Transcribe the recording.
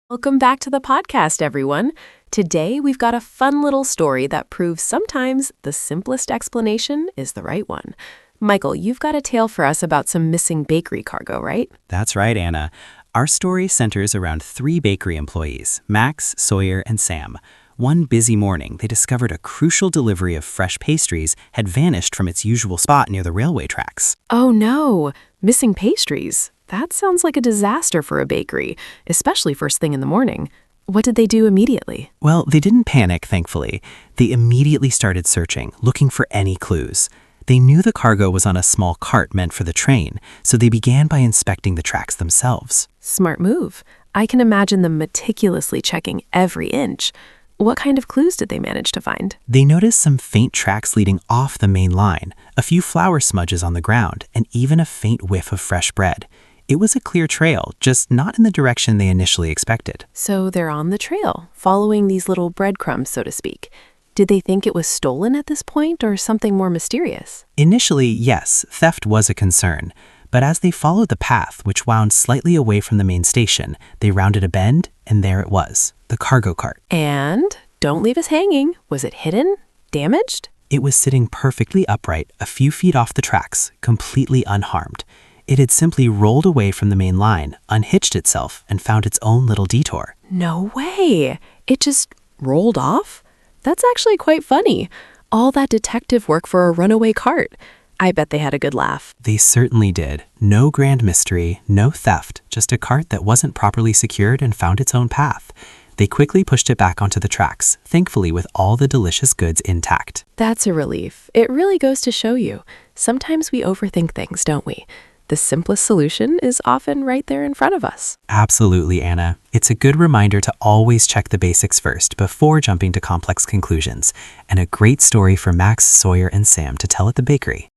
Welcome back to the podcast, everyone. Today, we've got a fun little story that proves sometimes the simplest explanation is the right one. Michael, you've got a tale for us about some missing bakery cargo, right? That's right, Anna. Our story centers around three bakery employees, Max, Sawyer, and Sam. One busy morning, they discovered a crucial delivery of fresh pastries had vanished from its usual spot near the railway tracks. Oh no, missing pastries. That sounds like a disaster for a bakery, especially first thing in the morning. What did they do immediately? Well, they didn't panic, thankfully. They immediately started searching, looking for any clues. They knew the cargo was on a small cart meant for the train, so they began by inspecting the tracks themselves. Smart move. I can imagine them meticulously checking every inch. What kind of clues did they manage to find? They noticed some faint tracks leading off the main line, a few flour smudges on the ground, and even a faint whiff of fresh bread. It was a clear trail, just not in the direction they initially expected. So they're on the trail, following these little breadcrumbs, so to speak. Did they think it was stolen at this point or something more mysterious? Initially, yes, theft was a concern. But as they followed the path, which wound slightly away from the main station, they rounded a bend, and there it was, the cargo cart. And don't leave us hanging. Was it hidden? Damaged? It was sitting perfectly upright, a few feet off the tracks, completely unharmed. It had simply rolled away from the main line, unhitched itself, and found its own little detour. No way. It just rolled off? That's actually quite funny. All that detective work for a runaway cart. I bet they had a good laugh. They certainly did. No grand mystery, no theft, just a cart that wasn't properly secured and found its own path. They quickly pushed it back onto the tracks, thankfully with all the delicious goods intact. That's a relief. It really goes to show you. Sometimes we overthink things, don't we? The simplest solution is often right there in front of us. Absolutely, Anna. It's a good reminder to always check the basics first before jumping to complex conclusions. And a great story for Max, Sawyer, and Sam to tell at the bakery.